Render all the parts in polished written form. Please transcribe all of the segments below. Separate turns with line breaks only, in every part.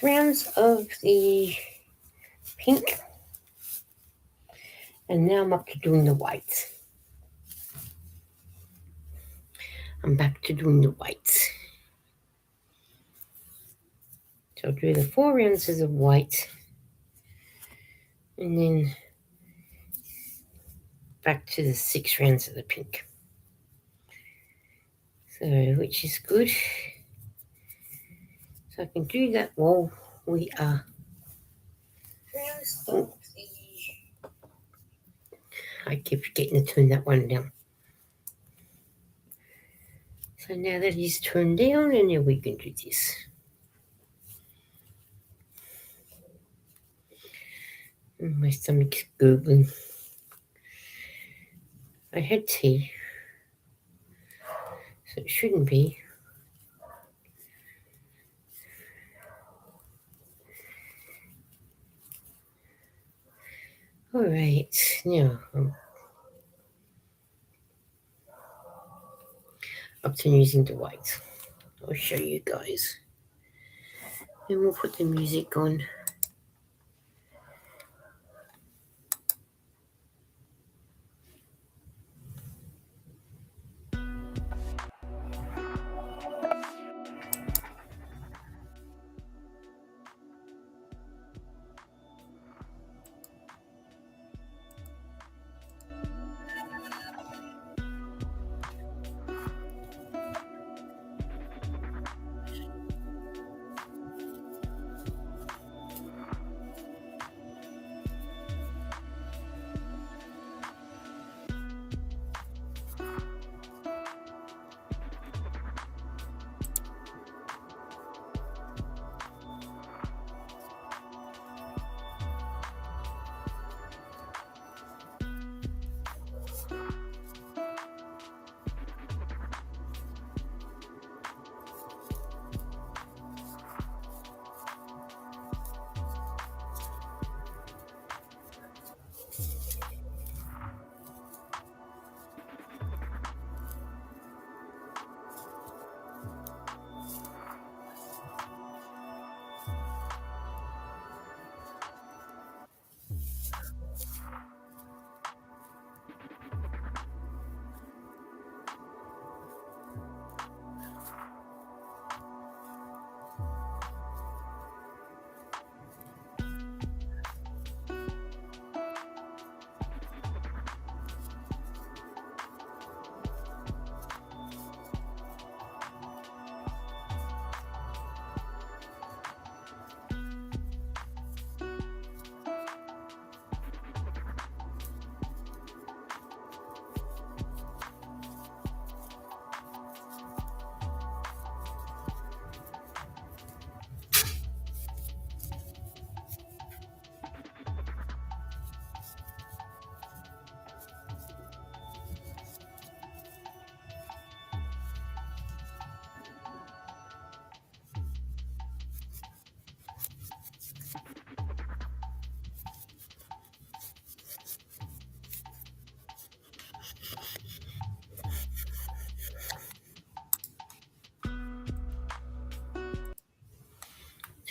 Rounds of the pink, and now I'm up to doing the whites. I'm back to doing the whites. So I'll do the 4 ounces of white, and then back to the 6 rounds of the pink. So, which is good. So I can do that while we are. Oh, I keep forgetting to turn that one down. So now that is turned down, and then we can do this. My stomach's gurgling. I had tea, so it shouldn't be. Alright, now I'm up to using the whites. I'll show you guys. And we'll put the music on.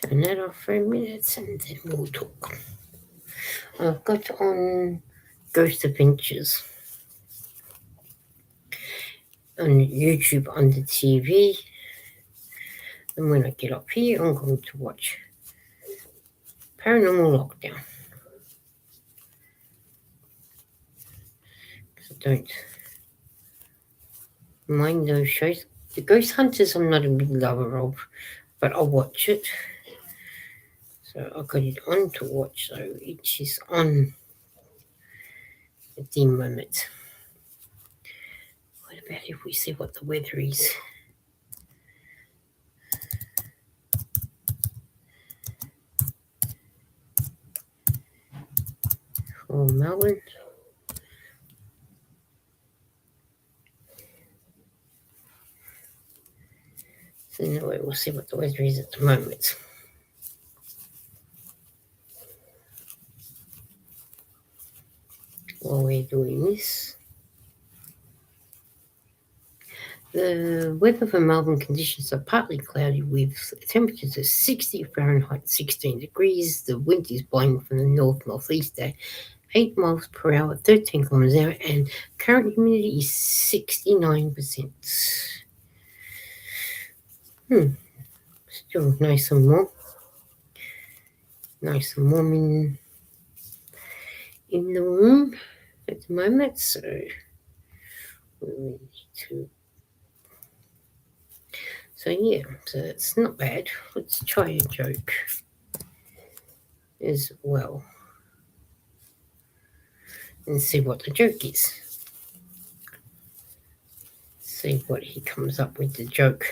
Turn that off for a minute and then we'll talk. I've got on Ghost Adventures on YouTube on the TV. And when I get up here, I'm going to watch Paranormal Lockdown. I don't mind those shows. The Ghost Hunters I'm not a big lover of, but I'll watch it. So I got it on to watch, so it is on at the moment. What about if we see what the weather is? For Melbourne. So anyway, we'll see what the weather is at the moment. While we're doing this, The weather for Melbourne conditions are partly cloudy with temperatures of 60 Fahrenheit, 16 degrees. The wind is blowing from the north-northeast at 8 miles per hour, 13 kilometers an hour, and current humidity is 69%. Still nice and warm. Nice and warm in the room at the moment, so we need to. So yeah, so it's not bad. Let's try a joke as well and see what the joke is. See what he comes up with the joke.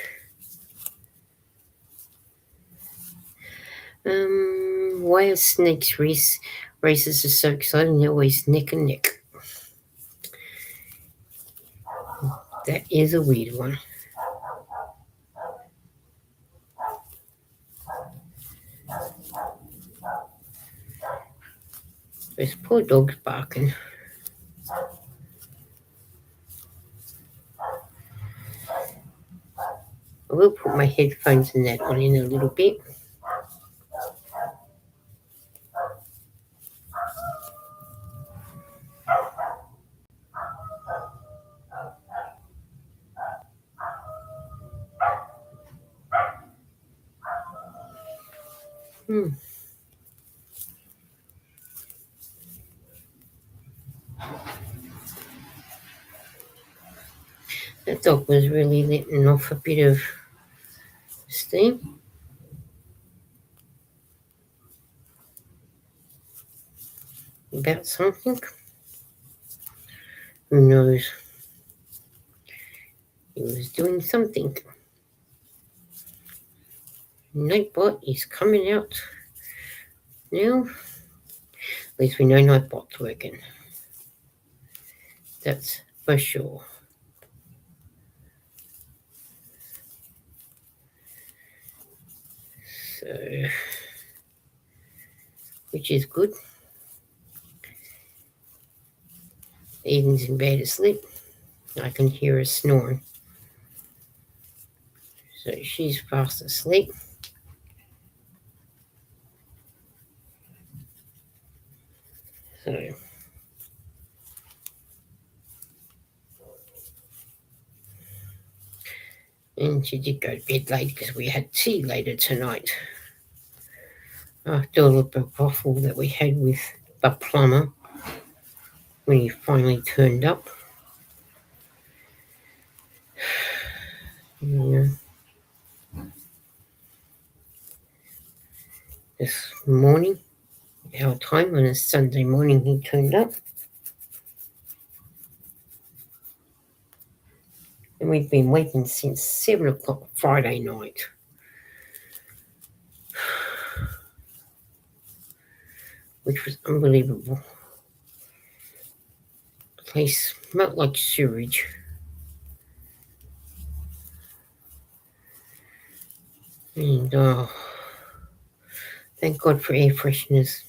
Why are snakes races are so exciting? They're always neck and neck. That is a weird one. This poor dog's barking. I will put my headphones and that on in a little bit. That dog was really letting off a bit of steam. About something. Who knows? He was doing something. Nightbot is coming out now. At least we know Nightbot's working. That's for sure. So, which is good. Eden's in bed asleep. I can hear her snoring. So she's fast asleep. So and she did go to bed late because we had tea later tonight. After all the waffle that we had with the plumber when he finally turned up. Yeah. This morning, our time on a Sunday morning, he turned up. And we've been waiting since 7 o'clock Friday night. Which was unbelievable. The place smelled like sewage. And thank God for air fresheners.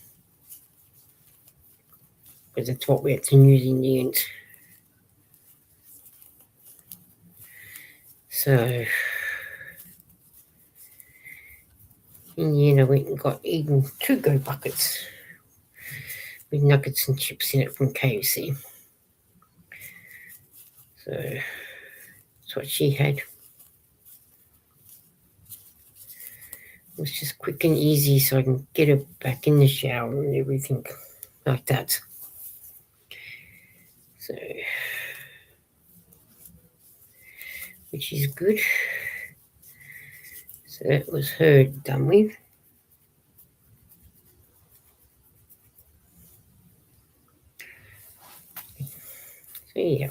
Because that's what we had to use in the end. So, in the end, I went and got Eden 2 go buckets with nuggets and chips in it from KFC. So, that's what she had. It was just quick and easy so I can get her back in the shower and everything like that. So, which is good. So that was her done with. So yeah.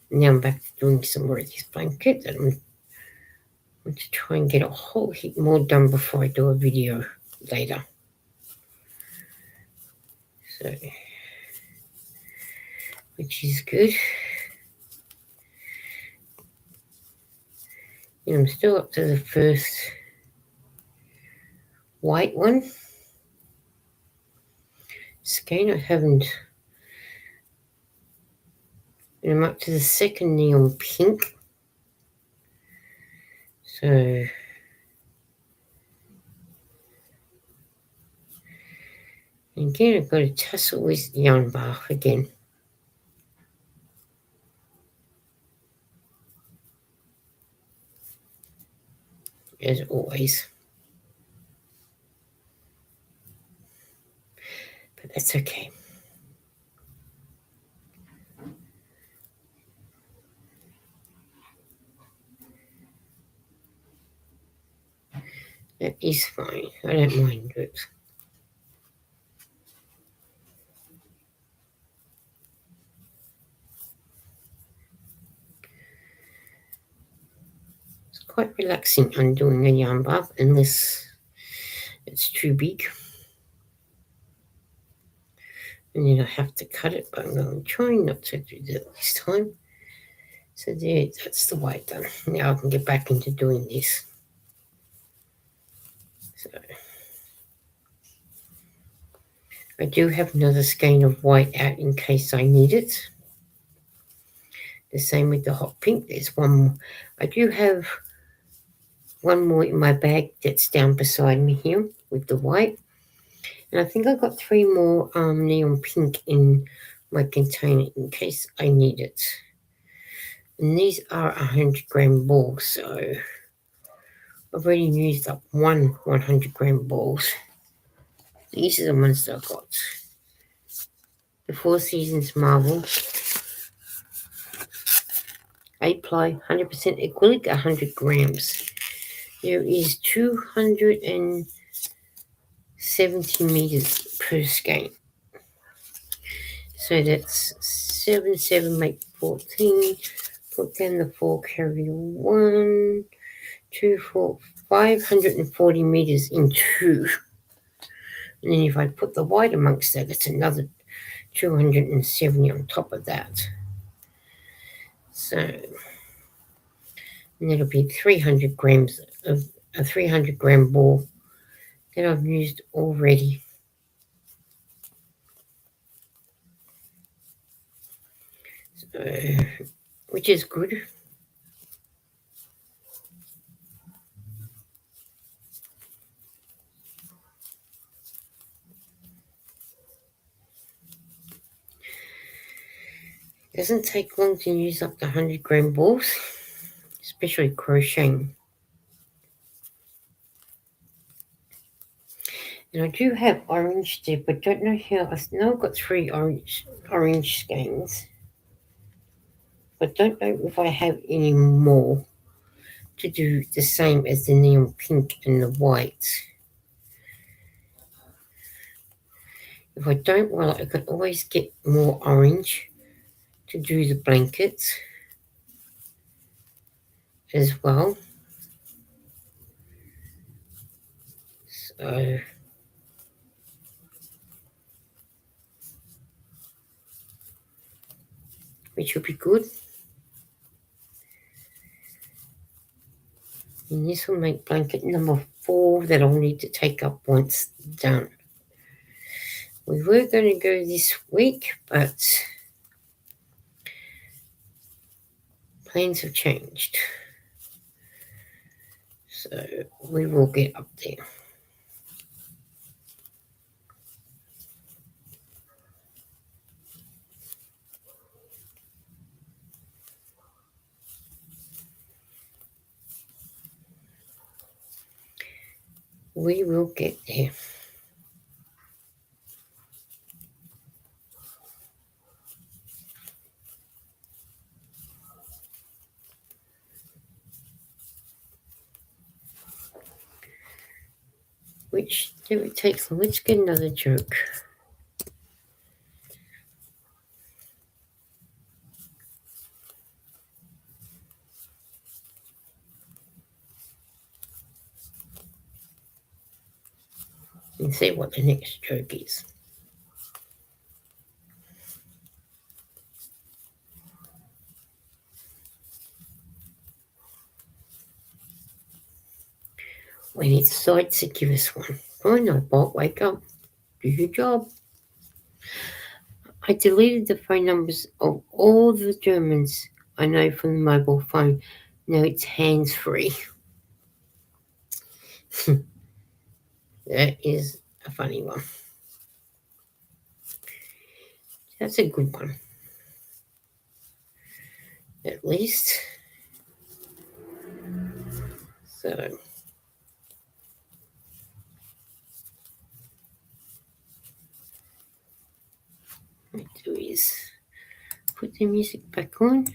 Now I'm back to doing some more of this blanket, and I'm going to try and get a whole heap more done before I do a video later. So, which is good. And I'm still up to the first white one. Skein I haven't And I'm up to the second neon pink. So again, I've got to tussle with yarn bath again. As always. But that's okay. That is fine. I don't mind it. It's quite relaxing undoing a yarn bath unless it's too big. And then I have to cut it, but I'm going to try not to do that this time. So there, that's the white done. Now I can get back into doing this. So I do have another skein of white out in case I need it. The same with the hot pink. There's one more. I do have one more in my bag that's down beside me here with the white. And I think I got 3 more neon pink in my container in case I need it. And these are 100-gram balls, so I've already used up one 100-gram balls. These are the ones that I got. The Four Seasons Marble. 8-ply, 100% acrylic, 100 grams. There is 270 meters per skein. So that's 7, 7 make 14. Put down the 4, carry 1, 2, 4, 540 meters in 2. And then if I put the white amongst that, it's another 270 on top of that. So, and that'll be 300 grams of a 300-gram ball that I've used already. So, which is good. It doesn't take long to use up the 100-gram balls, especially crocheting. And I do have orange there, but don't know how. I know I've got 3 orange skeins, but don't know if I have any more to do the same as the neon pink and the white. If I don't, well, I could always get more orange to do the blankets as well. So which will be good. And this will make blanket number 4 that I'll need to take up once done. We were going to go this week, but plans have changed. So we will get up there. We will get there. Which never takes long. Let's get another joke. And see what the next joke is. When it decides to give us one. Come on, Nightbot, wake up. Do your job. I deleted the phone numbers of all the Germans I know from the mobile phone. Now it's hands-free. That is a funny one. That's a good one. At least. So what I do is put the music back on.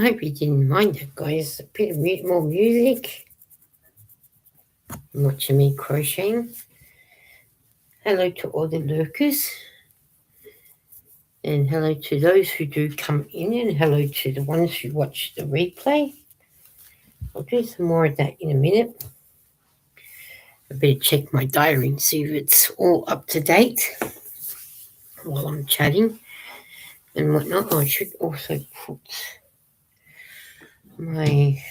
I hope you didn't mind that, guys. A bit of more music. Watching me crocheting. Hello to all the lurkers. And hello to those who do come in, and hello to the ones who watch the replay. I'll do some more of that in a minute. I better check my diary and see if it's all up to date while I'm chatting and whatnot. I should also put my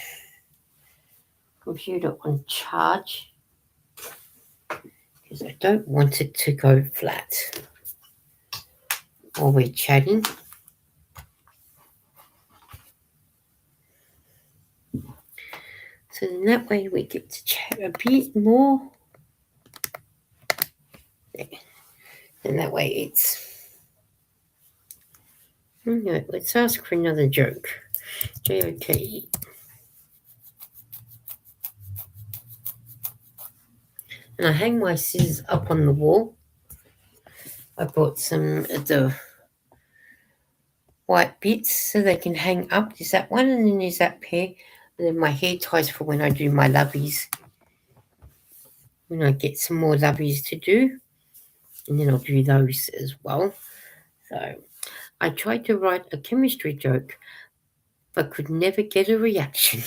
computer on charge because I don't want it to go flat while we're chatting. So then that way we get to chat a bit more. There. And that way it's... Okay, let's ask for another joke. Joke. And I hang my scissors up on the wall. I bought some of the white bits so they can hang up. There's that one, and then there's that pair. And then my hair ties for when I do my loveys. When I get some more loveys to do. And then I'll do those as well. So I tried to write a chemistry joke, but could never get a reaction.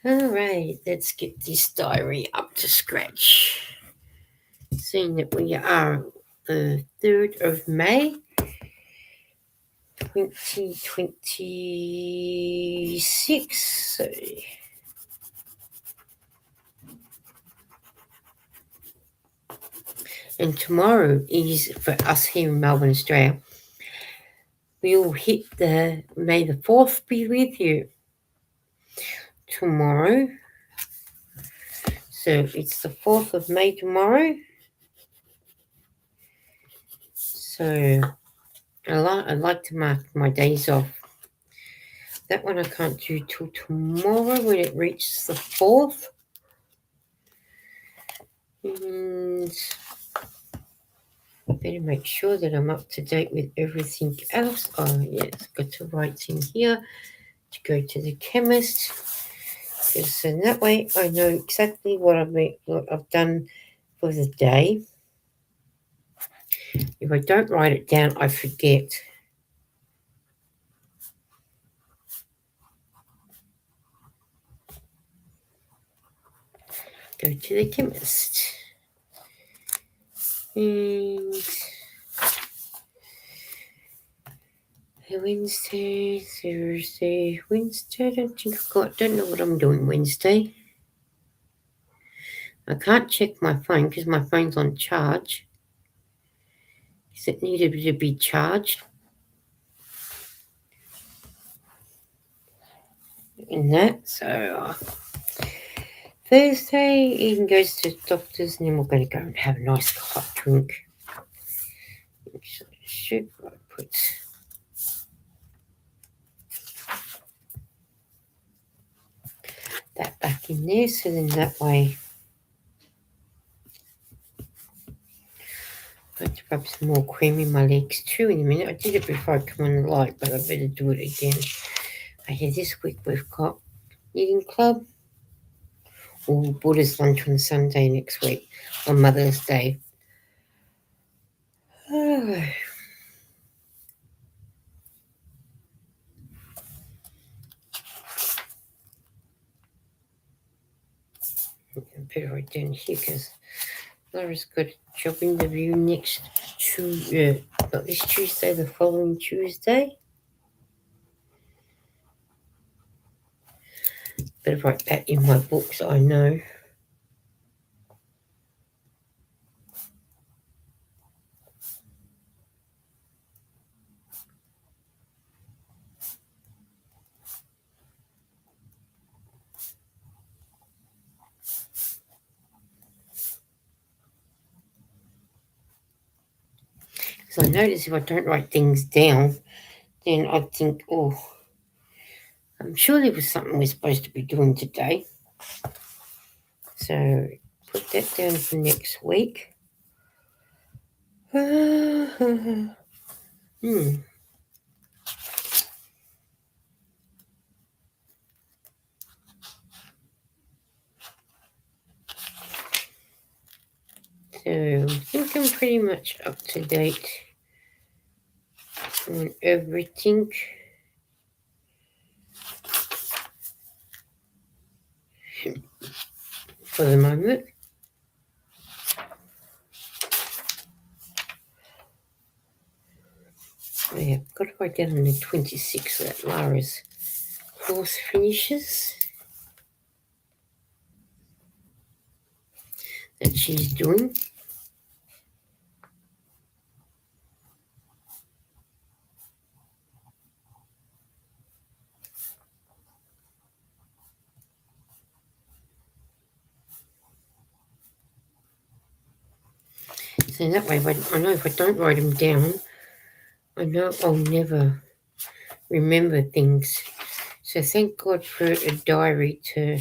All right, let's get this diary up to scratch. Seeing that we are the 3rd of May, 2026. So and tomorrow is, for us here in Melbourne, Australia, we'll hit the May the 4th be with you tomorrow. So it's the 4th of May tomorrow. So I like to mark my days off. That one I can't do till tomorrow when it reaches the 4th. And I better make sure that I'm up to date with everything else. Oh, yes, got to write in here to go to the chemist. Because in that way I know exactly what I've done for the day. If I don't write it down, I forget. Go to the chemist. And Wednesday, Thursday, Wednesday. I don't know what I'm doing Wednesday. I can't check my phone because my phone's on charge. Because it needed to be charged. And that, so Thursday, Eden goes to the doctor's, and then we're going to go and have a nice hot drink. So should I put that back in there, so then that way I have to rub some more cream in my legs too in a minute. I did it before I come on the light, but I better do it again. Okay, this week we've got knitting club. Or Buddha's lunch on Sunday next week, on Mother's Day. Oh. I better write down here because Laura's got a job interview next Tuesday, not this Tuesday, the following Tuesday. Better write that in my book so I know. Because I notice if I don't write things down, then I think, oh, I'm sure there was something we're supposed to be doing today. So put that down for next week. I think I'm pretty much up to date on everything. For the moment. Yeah, I've got to write down on the 26th that Lara's course finishes that she's doing. So that way, I know if I don't write them down, I know I'll never remember things. So thank God for a diary to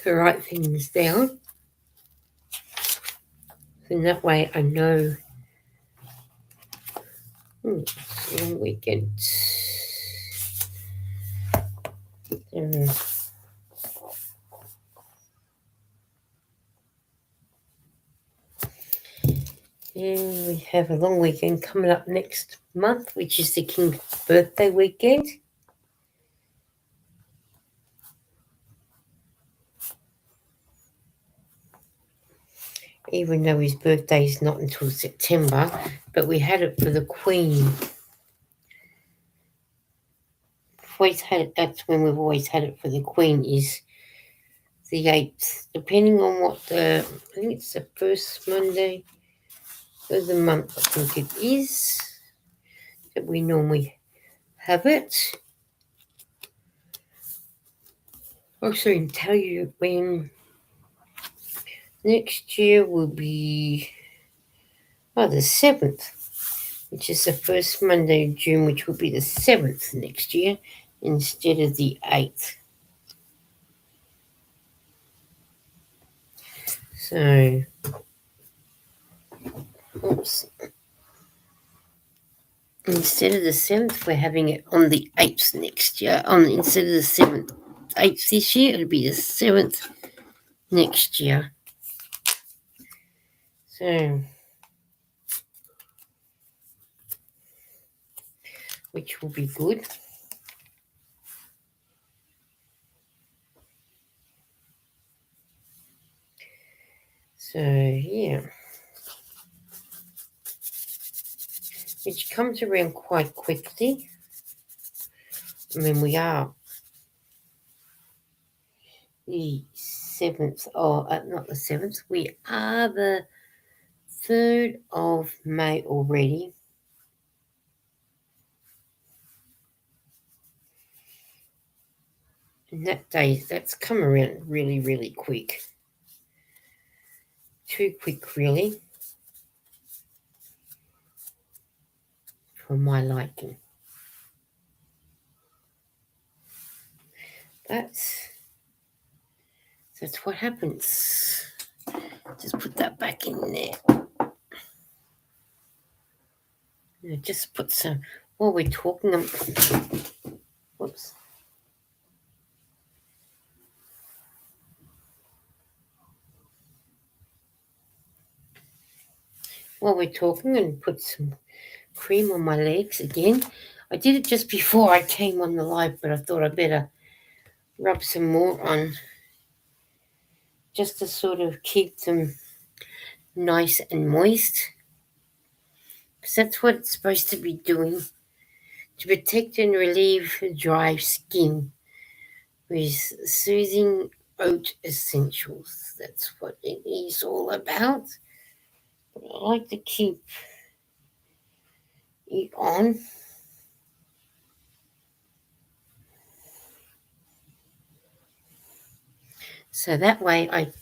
write things down. And that way I know. Long weekend. And we have a long weekend coming up next month, which is the King's birthday weekend. Even though his birthday is not until September, but we had it for the Queen. Always had it, that's when we've always had it for the Queen, is the 8th, depending on what I think it's the first Monday of the month, I think it is, that we normally have it. Also, I can tell you when next year will be the 7th, which is the first Monday of June, which will be the 7th next year instead of the 8th. So, oops. Instead of the 7th, we're having it on the 8th next year. Instead of the 7th, 8th this year, it'll be the 7th next year. So, which will be good. So, yeah. Which comes around quite quickly. I mean, we are the 7th, not the 7th, we are the 3rd of May already. And that's come around really, really quick. Too quick, really, for my liking. That's what happens. Just put that back in there. Just put some, while we're talking, whoops. While we're talking, and put some cream on my legs again. I did it just before I came on the live, but I thought I'd better rub some more on just to sort of keep them nice and moist. Because that's what it's supposed to be doing, to protect and relieve dry skin with soothing oat essentials. That's what it is all about. I like to keep it on. So that way I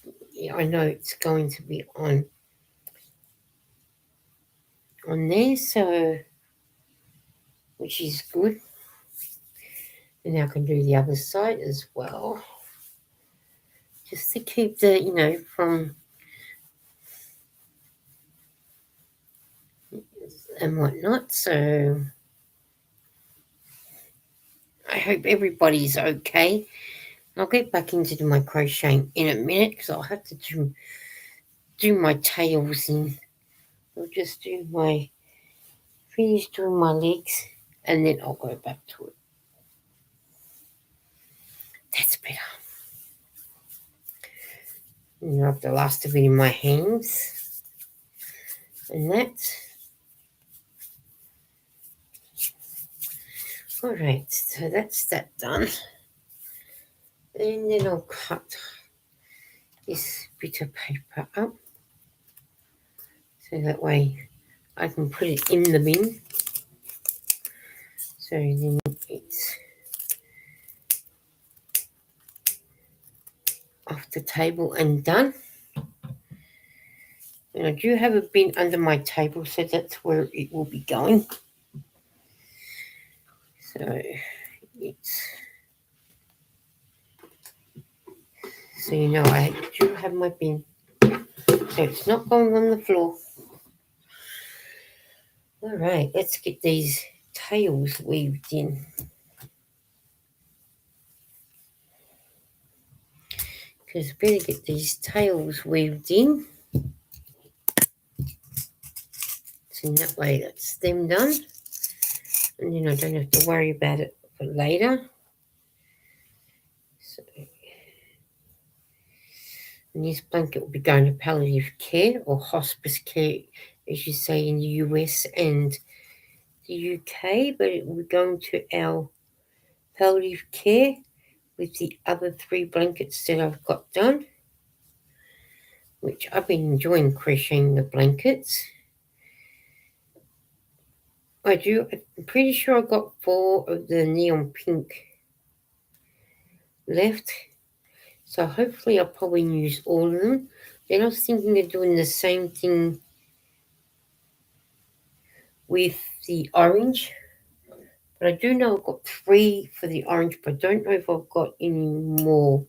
know it's going to be on there, so which is good. And I can do the other side as well. Just to keep the, from and whatnot. So I hope everybody's okay. I'll get back into my crocheting in a minute because I'll have to do do my tails in. I'll just finish doing my legs, and then I'll go back to it. That's better. And rub the last of it in my hands. And that. Alright, so that's that done. And then I'll cut this bit of paper up. So that way I can put it in the bin. So then it's off the table and done. And I do have a bin under my table, so that's where it will be going. So you know I do have my bin. So it's not going on the floor. Alright, let's get these tails weaved in. Because I better get these tails weaved in. So in that way that's them done. And then I don't have to worry about it for later. So, and this blanket will be going to palliative care or hospice care, as you say in the US and the UK, but it will be going to our palliative care with the other 3 blankets that I've got done, which I've been enjoying crocheting the blankets. I'm pretty sure I got 4 of the neon pink left, so hopefully I'll probably use all of them. Then I was thinking of doing the same thing with the orange, but I do know I've got 3 for the orange, but I don't know if I've got any more,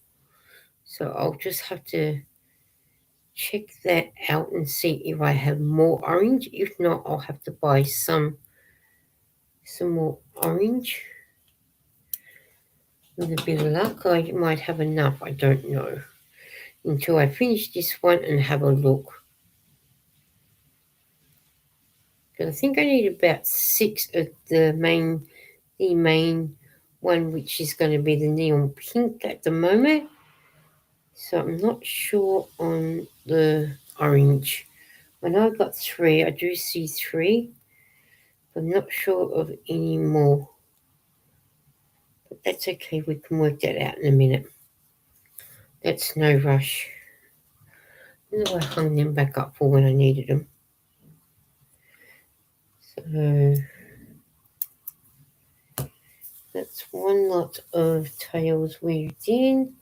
so I'll just have to check that out and see if I have more orange. If not, I'll have to buy some more orange. With a bit of luck, I might have enough. I don't know until I finish this one and have a look. Because I think I need about 6 of the main one, which is going to be the neon pink at the moment. So I'm not sure on the orange. I know I've got 3. I do see 3. I'm not sure of any more. But that's okay. We can work that out in a minute. That's no rush. And I hung them back up for when I needed them. So that's one lot of tails weaved in.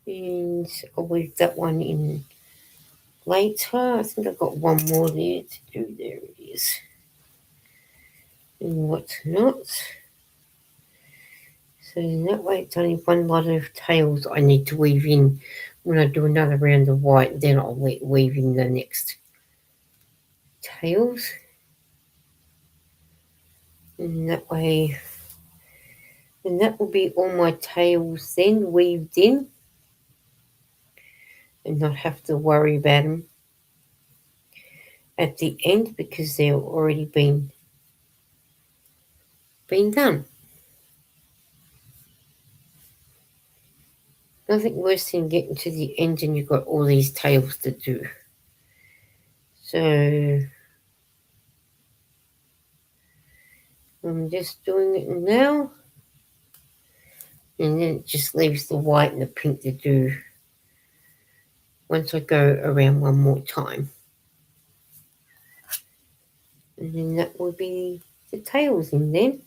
And I'll weave that one in later. I think I've got one more there to do. There it is. And what's not. So in that way it's only one lot of tails I need to weave in. When I do another round of white, then I'll weave in the next tails. And that way, and that will be all my tails then weaved in. And not have to worry about them at the end because they've already been done. Nothing worse than getting to the end and you've got all these tails to do. So I'm just doing it now. And then it just leaves the white and the pink to do once I go around one more time. And then that will be the tails in then.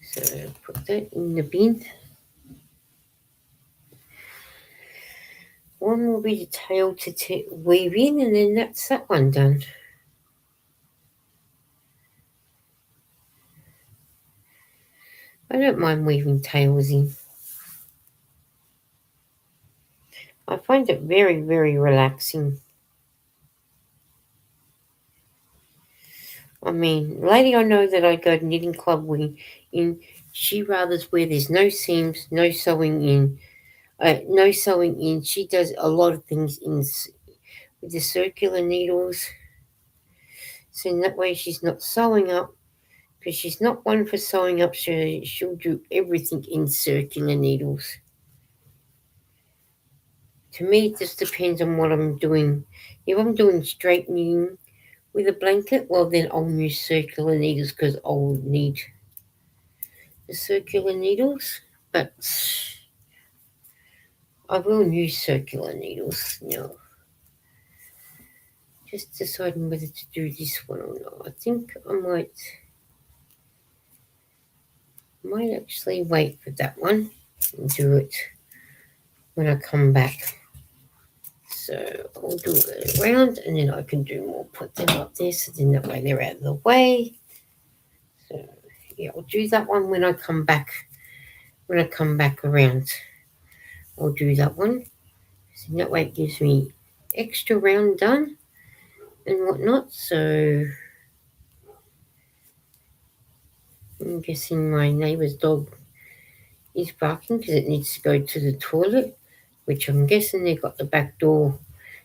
So put that in the bin. One will be the tail to weave in, and then that's that one done. I don't mind weaving tails in. I find it very, very relaxing. I mean, lady I know that I go to knitting club with in, She rather where there's no seams, no sewing in. No sewing in. She does a lot of things with the circular needles. So in that way she's not sewing up, because she's not one for sewing up. She'll do everything in circular needles. To me, it just depends on what I'm doing. If I'm doing straightening with a blanket, well then I'll use circular needles because I'll need the circular needles. But I will use circular needles now. Just deciding whether to do this one or not. I think I might actually wait for that one and do it when I come back. So I'll do it around and then I can do more, put them up there, so then that way they're out of the way. So yeah, I'll do that one when I come back. When I come back around, I'll do that one. So that way it gives me extra round done and whatnot. So I'm guessing my neighbour's dog is barking because it needs to go to the toilet, which I'm guessing they've got the back door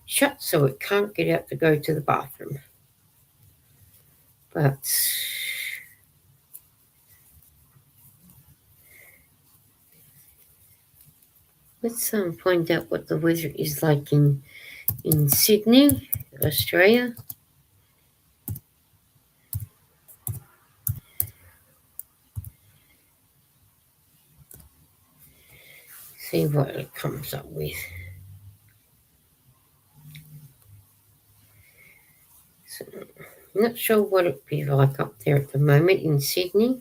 shut so it can't get out to go to the bathroom. But let's find out what the weather is like in Sydney, Australia. See what it comes up with. So, I'm not sure what it'd be like up there at the moment in Sydney.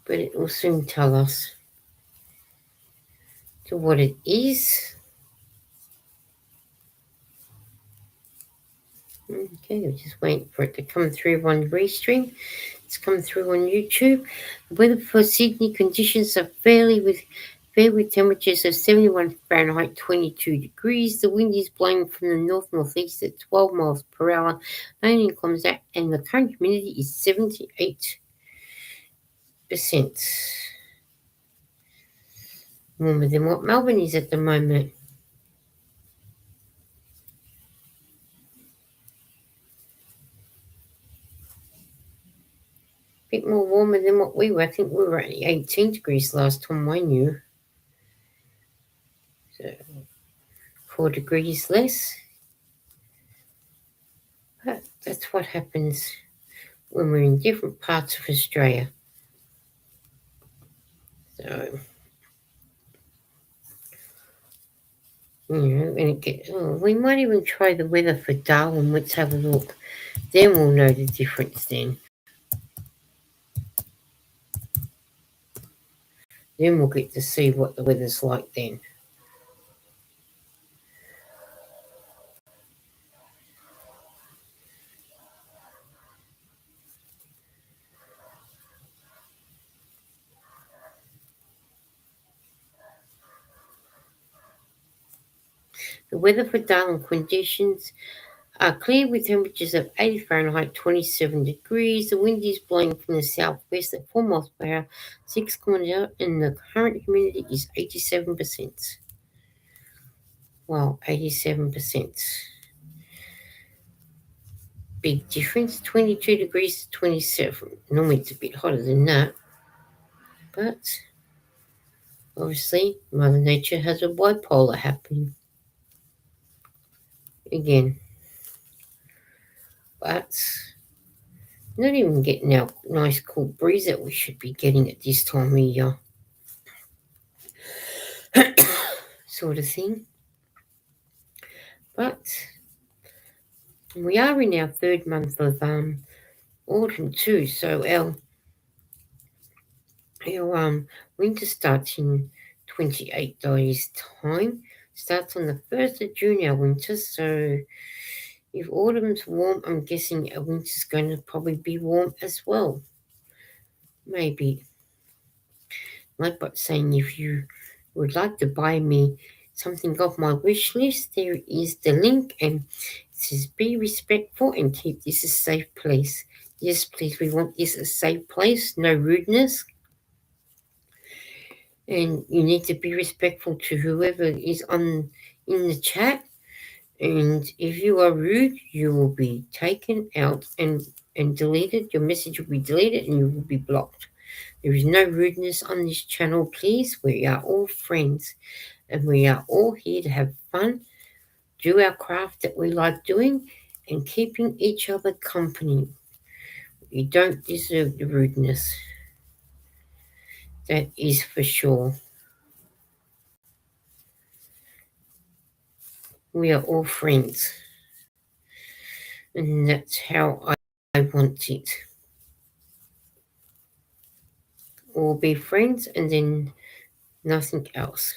But it will soon tell us to what it is. Okay, we're just waiting for it to come through on Restream. It's come through on YouTube. The weather for Sydney conditions are fair with temperatures of 71 Fahrenheit, 22 degrees. The wind is blowing from the north-northeast at 12 miles per hour. Rain comes out, and the current humidity is 78%. Warmer than what Melbourne is at the moment. Bit more warmer than what we were. I think we were at 18 degrees last time I knew. So 4 degrees less. But that's what happens when we're in different parts of Australia. So, and we might even try the weather for Darwin. Let's have a look. Then we'll know the difference then. Then we'll get to see what the weather's like then. The weather for Darwin conditions are clear with temperatures of 80 Fahrenheit, 27 degrees. The wind is blowing from the southwest at 4 miles per hour, 6 kilometres, and the current humidity is 87%. Wow, 87%. Big difference, 22 degrees to 27. Normally it's a bit hotter than that. But obviously, Mother Nature has a bipolar happening. Again. But not even getting our nice cool breeze that we should be getting at this time of year. Sort of thing. But we are in our third month of autumn too, so our winter starts in 28 days time. Starts on the 1st of June, our winter. So if autumn's warm, I'm guessing our winter's going to probably be warm as well. Maybe. Like but saying, if you would like to buy me something off my wish list, there is the link, and It says, be respectful and keep this a safe place. Yes, please, we want this a safe place, no rudeness. And you need to be respectful to whoever is in the chat. And if you are rude, you will be taken out and deleted. Your message will be deleted and you will be blocked. There is no rudeness on this channel, please. We are all friends and we are all here to have fun, do our craft that we like doing, and keeping each other company. You don't deserve the rudeness. That is for sure. We are all friends. And that's how I want it. We'll be friends and then nothing else.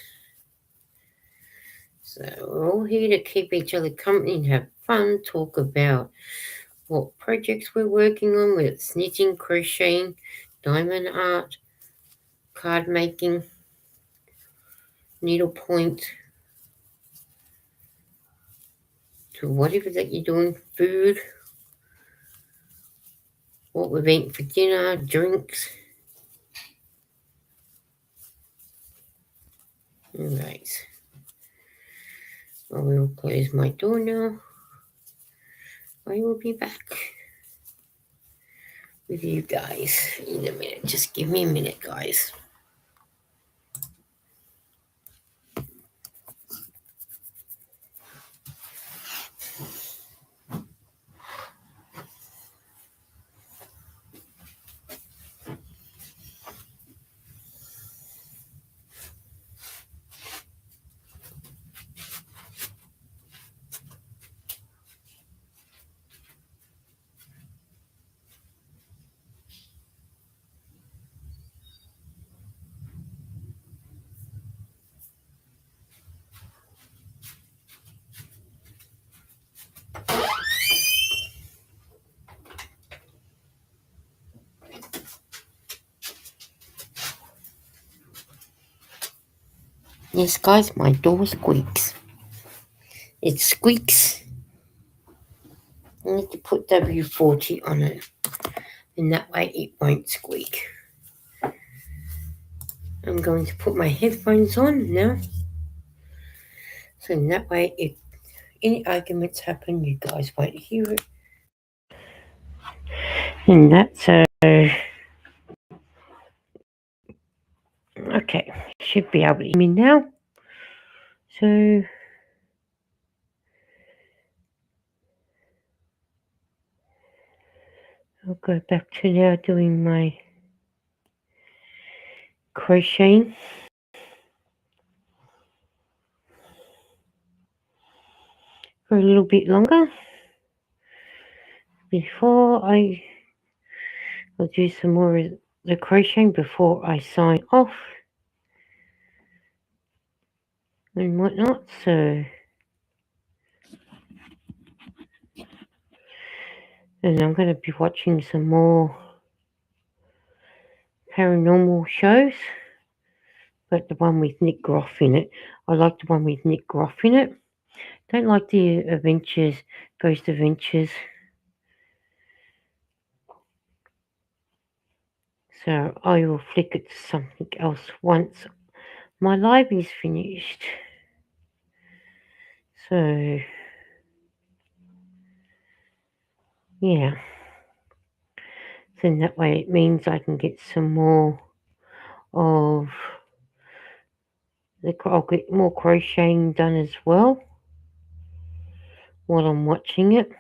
So we're all here to keep each other company and have fun, talk about what projects we're working on, whether it's knitting, crocheting, diamond art, card making, needlepoint, to whatever that you're doing, food, what we've eaten for dinner, drinks. Alright. I will close my door now. I will be back with you guys in a minute. Just give me a minute, guys. Yes, guys, my door squeaks. It squeaks. I need to put W40 on it, and that way it won't squeak. I'm going to put my headphones on now, so in that way, if any arguments happen, you guys won't hear it. And that's okay. Should be able to hear me now. So I'll go back to now doing my crocheting. For a little bit longer before I'll do some more of the crocheting before I sign off and whatnot. So, and I'm going to be watching some more paranormal shows, but the one with Nick Groff in it. I like the one with Nick Groff in it. Don't like the adventures, ghost adventures. So I will flick it to something else once my live is finished. So, yeah. Then that way it means I can get some more of I'll get more crocheting done as well while I'm watching it.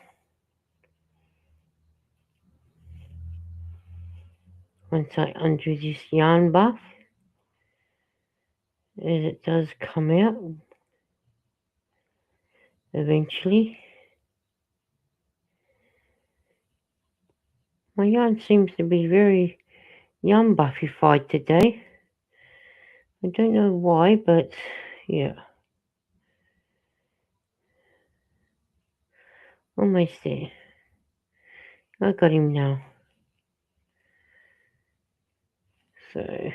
Once I undo this yarn buff, as it does come out eventually. My yarn seems to be very yarn buffified today. I don't know why, but yeah. Almost there. I got him now. So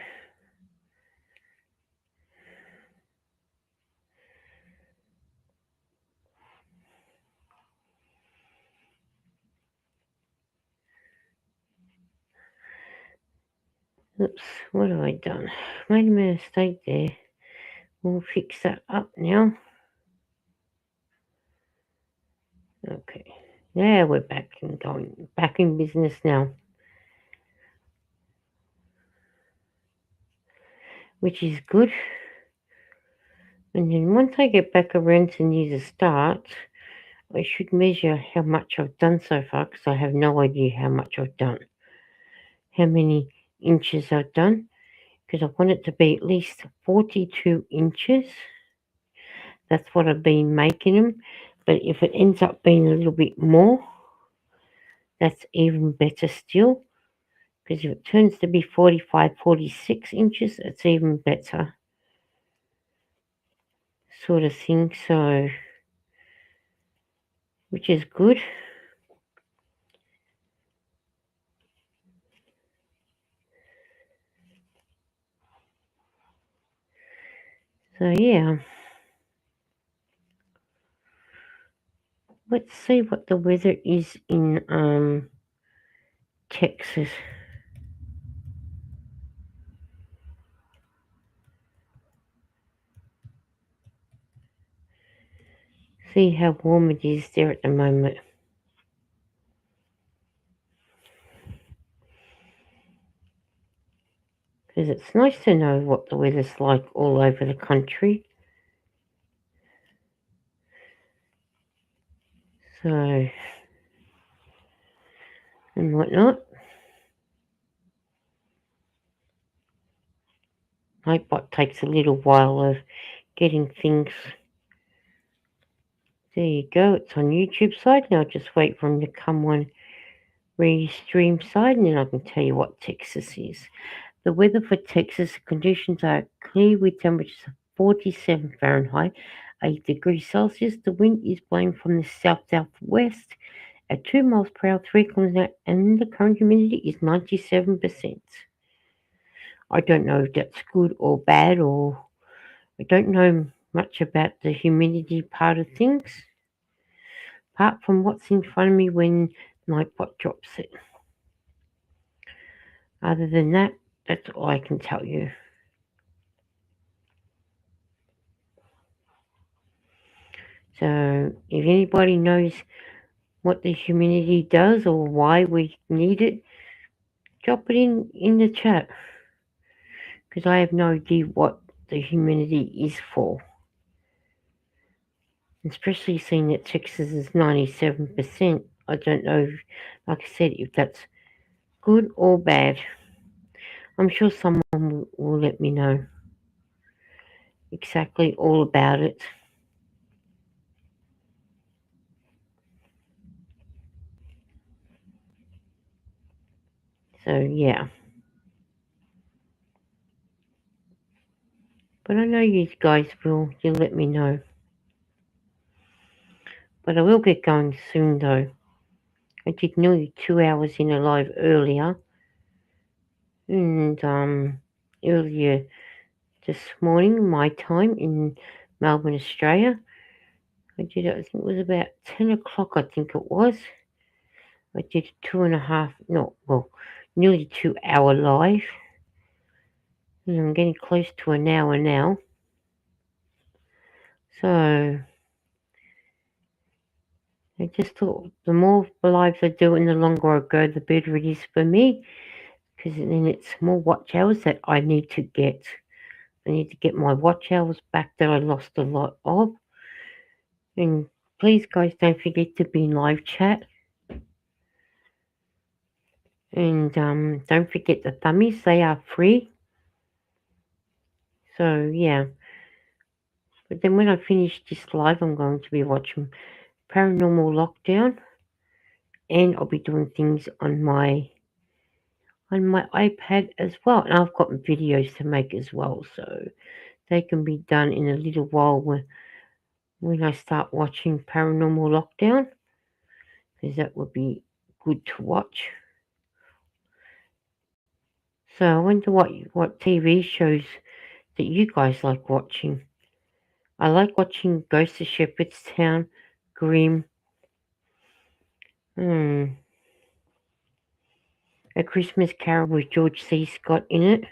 Oops, what have I done? Made a mistake there. We'll fix that up now. Okay. Now we're back in business now. Which is good. And then once I get back around to near the start, I should measure how much I've done so far because I have no idea how much I've done. How many inches I've done because I want it to be at least 42 inches. That's what I've been making them. But if it ends up being a little bit more, that's even better still. Because if it turns to be 45, 46 inches, it's even better. Sort of thing. So, which is good. So, yeah. Let's see what the weather is in Texas. See how warm it is there at the moment. Because it's nice to know what the weather's like all over the country. So, and whatnot. Nightbot takes a little while of getting things. There you go. It's on YouTube side. Now just wait for him to come on Restream side, and then I can tell you what Texas is. The weather for Texas conditions are clear with temperatures of 47 Fahrenheit, 8 degrees Celsius. The wind is blowing from the south-southwest at 2 miles per hour, 3 kilometers an hour, and the current humidity is 97%. I don't know if that's good or bad, or I don't know much about the humidity part of things, apart from what's in front of me when Nightbot drops it. Other than that, that's all I can tell you. So, if anybody knows what the humidity does or why we need it, drop it in the chat. Because I have no idea what the humidity is for. Especially seeing that Texas is 97%. I don't know, like I said, if that's good or bad. I'm sure someone will let me know exactly all about it. So, yeah. But I know you guys will. You'll let me know. But I will get going soon, though. I did nearly 2 hours in a live earlier. And earlier this morning, my time in Melbourne, Australia. I did it, I think it was about 10 o'clock, I think it was. I did 2.5, no, well, nearly 2 hour live. And I'm getting close to an hour now. So I just thought the more lives I do and the longer I go, the better it is for me. Because then it's more watch hours that I need to get. I need to get my watch hours back that I lost a lot of. And please, guys, don't forget to be in live chat. And don't forget the thummies, they are free. So, yeah. But then when I finish this live, I'm going to be watching Paranormal Lockdown. And I'll be doing things on my iPad as well. And I've got videos to make as well. So they can be done in a little while when I start watching Paranormal Lockdown. Because that would be good to watch. So I wonder what TV shows that you guys like watching. I like watching Ghost of Shepherdstown, Grimm. A Christmas Carol with George C. Scott in it.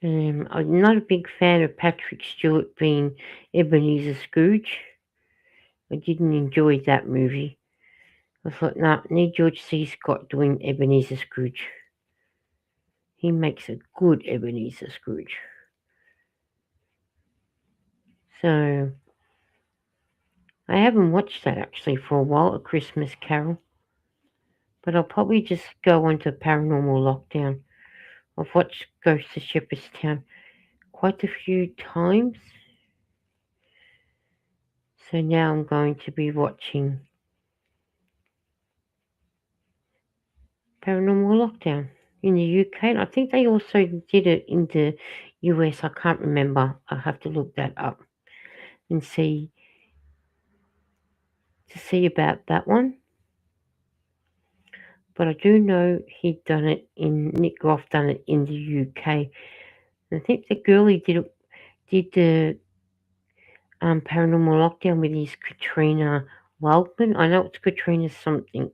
I'm not a big fan of Patrick Stewart being Ebenezer Scrooge. I didn't enjoy that movie. I thought, nah, need George C. Scott doing Ebenezer Scrooge. He makes a good Ebenezer Scrooge. So, I haven't watched that actually for a while, A Christmas Carol. But I'll probably just go on to Paranormal Lockdown. I've watched Ghost of Shepherdstown quite a few times. So now I'm going to be watching Paranormal Lockdown in the UK. And I think they also did it in the US. I can't remember. I'll have to look that up and see about that one. But I do know Nick Groff done it in the UK. And I think the girl he did the Paranormal Lockdown with his Katrina Wildman. I know it's Katrina something,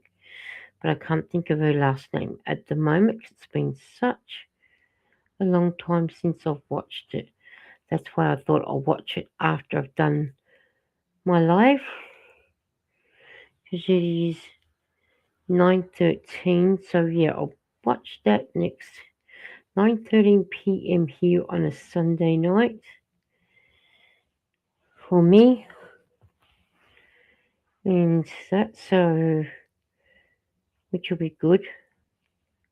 but I can't think of her last name at the moment. It's been such a long time since I've watched it. That's why I thought I'll watch it after I've done my live, because it is 9:13. So yeah, I'll watch that next 9:13 p.m. here on a Sunday night for me, and that so which will be good.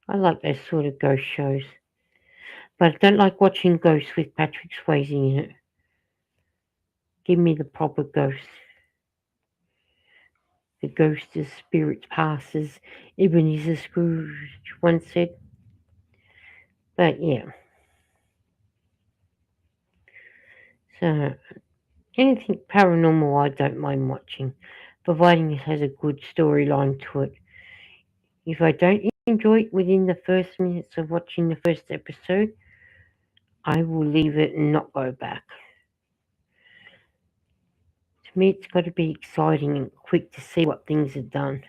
I like those sort of ghost shows, but I don't like watching ghosts with Patrick Swayze in it. Give me the proper ghost. The ghost of spirit passes, Ebenezer Scrooge once said. But yeah, so anything paranormal I don't mind watching, providing it has a good storyline to it. If I don't enjoy it within the first minutes of watching the first episode, I will leave it and not go back. To me, it's got to be exciting and quick to see what things are done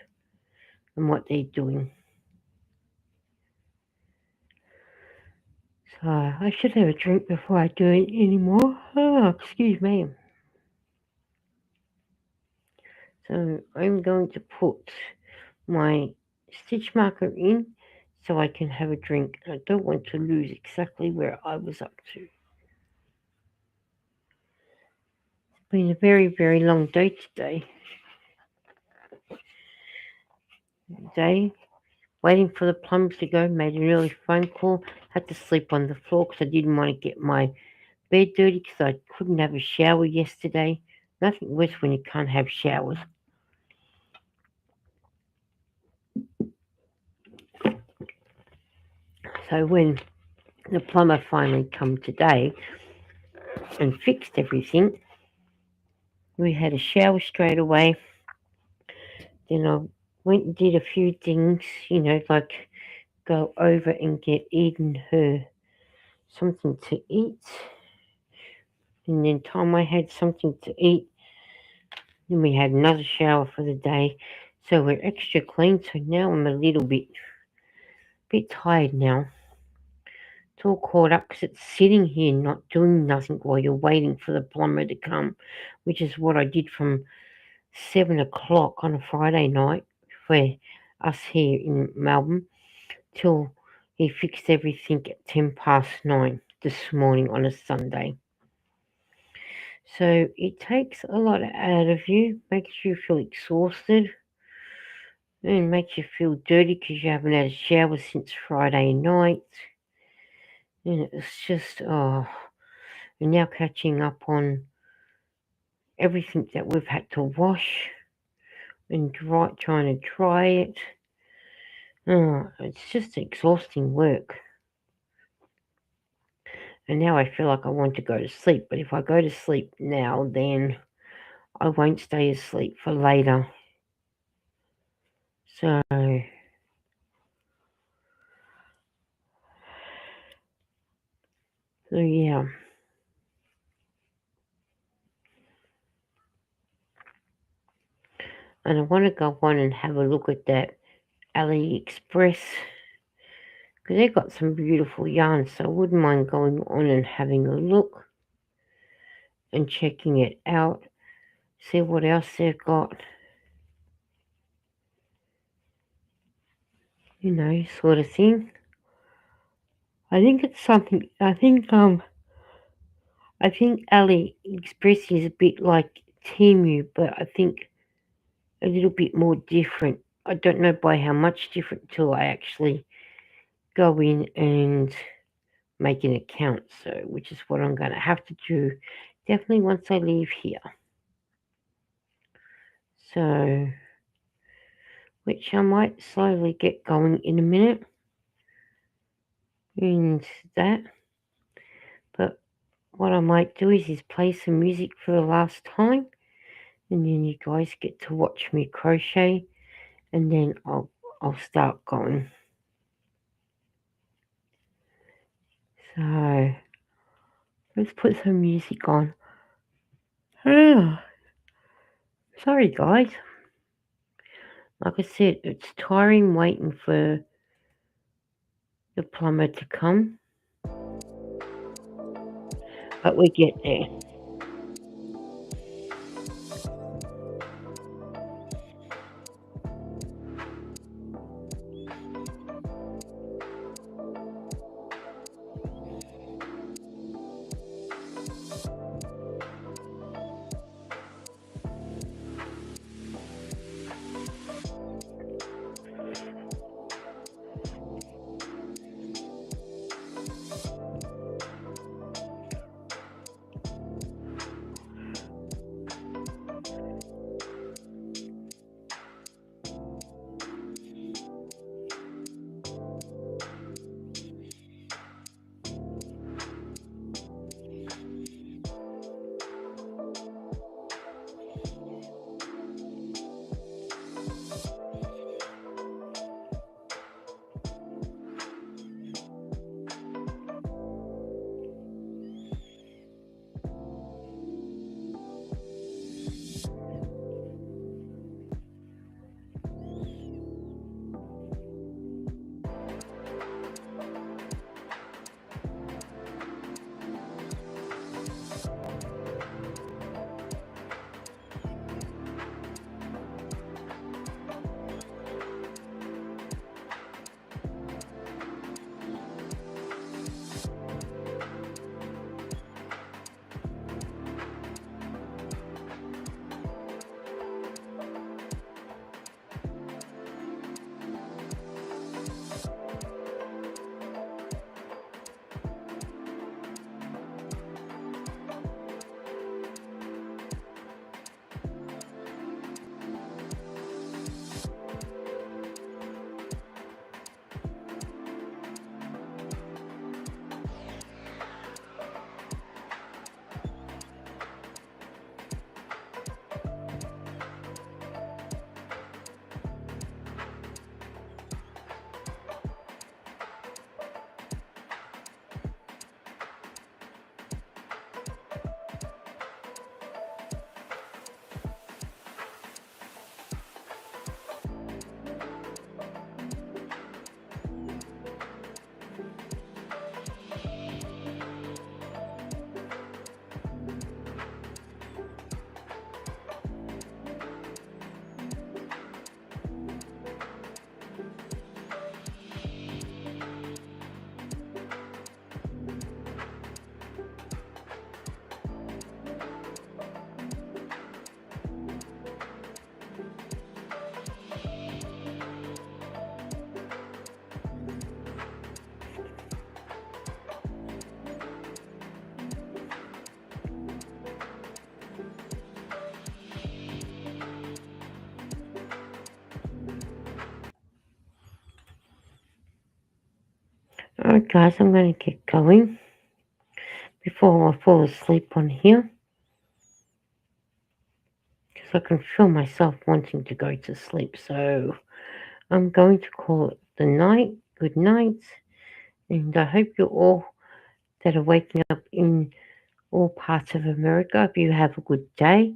and what they're doing. So I should have a drink before I do it anymore. Oh, excuse me. So I'm going to put my stitch marker in so I can have a drink. I don't want to lose exactly where I was up to. It's been a very, very long day today. Waiting for the plumbers to go, made an early phone call, had to sleep on the floor because I didn't want to get my bed dirty because I couldn't have a shower yesterday. Nothing worse when you can't have showers. So when the plumber finally come today and fixed everything, we had a shower straight away. Then I went and did a few things, like go over and get Eden her something to eat. And then time I had something to eat, then we had another shower for the day. So we're extra clean. So now I'm a little bit tired now. It's all caught up because it's sitting here not doing nothing while you're waiting for the plumber to come, which is what I did from 7 o'clock on a Friday night for us here in Melbourne till he fixed everything at 9:10 this morning on a Sunday. So it takes a lot out of you, makes you feel exhausted, and makes you feel dirty because you haven't had a shower since Friday night. And it's just, and now catching up on everything that we've had to wash and trying to dry it. It's just exhausting work. And now I feel like I want to go to sleep. But if I go to sleep now, then I won't stay asleep for later. So yeah. and I want to go on and have a look at that AliExpress because they've got some beautiful yarns. So I wouldn't mind going on and having a look and checking it out, see what else they've got. Sort of thing. I think it's something. I think AliExpress is a bit like Temu, but I think a little bit more different. I don't know by how much different till I actually go in and make an account. So, which is what I'm going to have to do definitely once I leave here. So, which I might slowly get going in a minute. And that, but what I might do is play some music for the last time, and then you guys get to watch me crochet, and then I'll start going. So let's put some music on. Ah, sorry guys. Like I said, it's tiring waiting for the plumber to come, but we get there. Alright, guys, I'm going to get going before I fall asleep on here because I can feel myself wanting to go to sleep. So I'm going to call it the night. Good night, and I hope you all that are waking up in all parts of America. Hope you have a good day,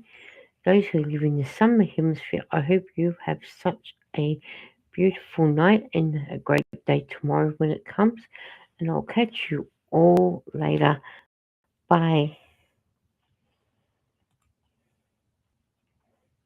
those who live in the summer hemisphere, I hope you have such a beautiful night and a great day tomorrow when it comes. And I'll catch you all later. Bye.